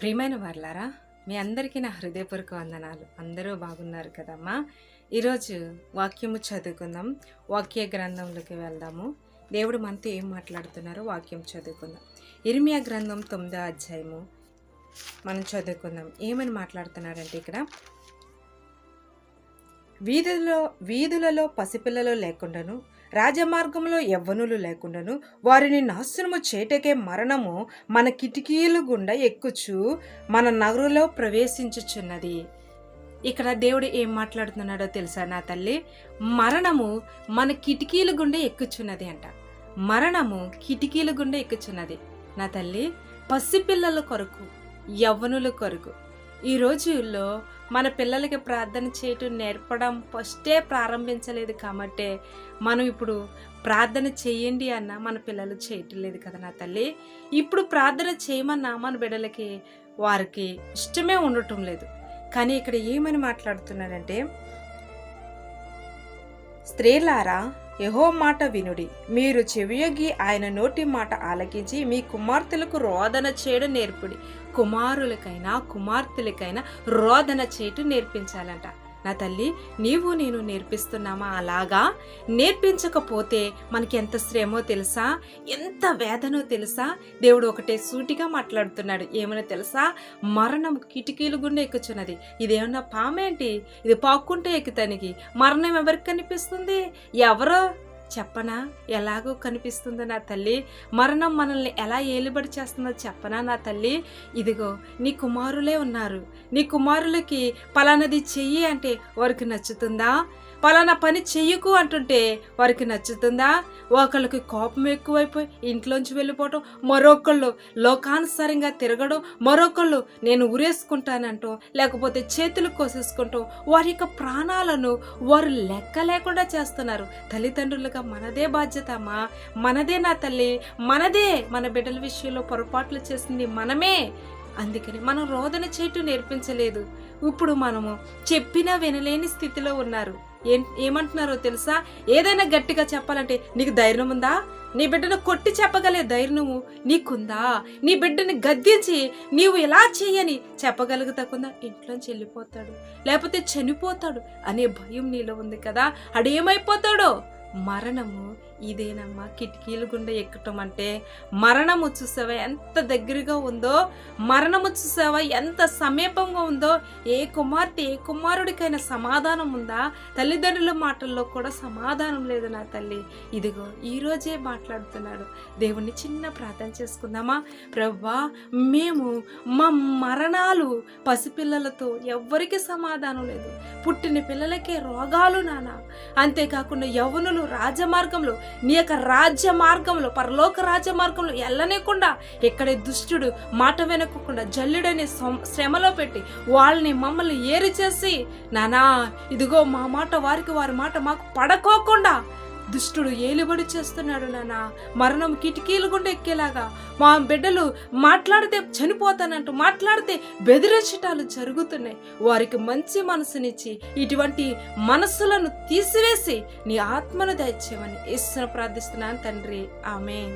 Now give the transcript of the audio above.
ప్రియమైన వారలారా, మీ అందరికీ నా హృదయపూర్వక వందనాలు. అందరూ బాగున్నారు కదమ్మా. ఈరోజు వాక్యము చదువుకుందాం. వాక్య గ్రంథంలోకి వెళ్దాము. దేవుడు మనతో ఏం మాట్లాడుతున్నారో వాక్యం చదువుకుందాం. ఇర్మియా గ్రంథం 9వ అధ్యాయము మనం చదువుకుందాం. ఏమని మాట్లాడుతున్నారంటే ఇక్కడ వీధులలో పసిపిల్లలు లేకుండాను, రాజమార్గంలో యవ్వనులు లేకుండాను వారిని నాశనము చేటకే మరణము మన కిటికీలు గుండా ఎక్కుచు మన నగరులో ప్రవేశించుచున్నది. ఇక్కడ దేవుడు ఏం మాట్లాడుతున్నాడో తెలుసా నా తల్లి? మరణము మన కిటికీల గుండా ఎక్కుచున్నది అంట. మరణము కిటికీల గుండా ఎక్కుచున్నది నా తల్లి. పసిపిల్లల కొరకు, యవ్వనుల కొరకు ఈ రోజుల్లో మన పిల్లలకి ప్రార్థన చేయటం నేర్పడం ఫస్టే ప్రారంభించలేదు కాబట్టి మనం ఇప్పుడు ప్రార్థన చేయండి అన్న మన పిల్లలు చేయటం లేదు కదా నా తల్లి. ఇప్పుడు ప్రార్థన చేయమన్నా మన బిడ్డలకి వారికి ఇష్టమే ఉండటం లేదు. కానీ ఇక్కడ ఏమని మాట్లాడుతున్నారంటే, స్త్రీలారా యెహోవా మాట వినుడి, మీరు చెవియొగ్గి ఆయన నోటి మాట ఆలకించి మీ కుమార్తెలకు రోదన చేయడం నేర్పుడి. కుమారులకైనా కుమార్తెలకైనా రోదన చేయటం నేర్పించాలంట నా తల్లి. నీవు నేను నేర్పిస్తున్నామా? అలాగా నేర్పించకపోతే మనకి ఎంత శ్రమో తెలుసా, ఎంత వేదనో తెలుసా? దేవుడు ఒకటే సూటిగా మాట్లాడుతున్నాడు. ఏమని తెలుసా? మరణం కిటికీలు గుండా ఎక్కుచున్నది. ఇదేమన్నా పామేంటి? ఇది పాక్కుంటే ఎక్కుతానికి. మరణం ఎవరికి కనిపిస్తుంది? ఎవరో చెప్పనా? ఎలాగో కనిపిస్తుందో నా తల్లి. మరణం మనల్ని ఎలా ఏలుబడి చేస్తుందో చెప్పనా నా తల్లి? ఇదిగో నీ కుమారులే ఉన్నారు. నీ కుమారులకి పలానది చెయ్యి అంటే వారికి నచ్చుతుందా? పలానా పని చెయ్యకు అంటుంటే వారికి నచ్చుతుందా? ఒకళ్ళకి కోపం ఎక్కువైపోయి ఇంట్లోంచి వెళ్ళిపోవటం, మరొకళ్ళు లోకానుసారంగా తిరగడం, మరొకళ్ళు నేను ఉరేసుకుంటానంటూ, లేకపోతే చేతులు కోసేసుకుంటాం. వారి యొక్క ప్రాణాలను వారు లెక్క లేకుండా చేస్తున్నారు. తల్లిదండ్రులుగా మనదే బాధ్యత అమ్మా, మనదే నా తల్లి, మనదే. మన బిడ్డల విషయంలో పొరపాట్లు చేసింది మనమే. అందుకని మనం రోదన చేయటం నేర్పించలేదు. ఇప్పుడు మనము చెప్పినా వినలేని స్థితిలో ఉన్నారు. ఏమంటున్నారో తెలుసా? ఏదైనా గట్టిగా చెప్పాలంటే నీకు ధైర్యం ఉందా? నీ బిడ్డను కొట్టి చెప్పగలే ధైర్యము నీకుందా? నీ బిడ్డని గద్దించి నీవు ఎలా చేయని చెప్పగలుగుతాకుందా? ఇంట్లోంచి వెళ్ళిపోతాడు, లేకపోతే చనిపోతాడు అనే భయం నీలో ఉంది కదా. అడేమైపోతాడో? మరణము ఇదేనమ్మా. కిటికీలు గుండా ఎక్కటం అంటే మరణము చూసావా ఎంత దగ్గరగా ఉందో? మరణము చూసావా ఎంత సమీపంగా ఉందో? ఏ కుమార్తె ఏ కుమారుడికైనా సమాధానం ఉందా? తల్లిదండ్రుల మాటల్లో కూడా సమాధానం లేదు నా తల్లి. ఇదిగో ఈరోజే మాట్లాడుతున్నాడు. దేవుణ్ణి చిన్న ప్రార్థన చేసుకుందామా? ప్రభువా, మేము మా మరణాలు పసిపిల్లలతో ఎవ్వరికి సమాధానం లేదు. పుట్టిన పిల్లలకే రోగాలు నాన్న. అంతేకాకుండా యవ్వనులు రాజమార్గంలో, నీ యొక్క రాజ్య మార్గంలో, పరలోక రాజ్య మార్గంలో వెళ్ళనేకుండా ఇక్కడే దుష్టుడు మాట వినకుండా జల్లుడనే శ్రమలో పెట్టి వాళ్ళని మమ్మల్ని ఏరి చేసి, నానా ఇదిగో మా మాట వారికి, వారి మాట మాకు పడకోకుండా దుష్టుడు ఏలుబడి చేస్తున్నాడు నాన్న. మరణం కిటికీలు గుండా ఎక్కేలాగా మా బిడ్డలు మాట్లాడితే చనిపోతానంటూ మాట్లాడితే బెదిరించటాలు జరుగుతున్నాయి. వారికి మంచి మనసునిచ్చి ఇటువంటి మనసులను తీసివేసి నీ ఆత్మను దయచేయమని యేసుని ప్రార్థిస్తున్నాను తండ్రి. ఆమేన్.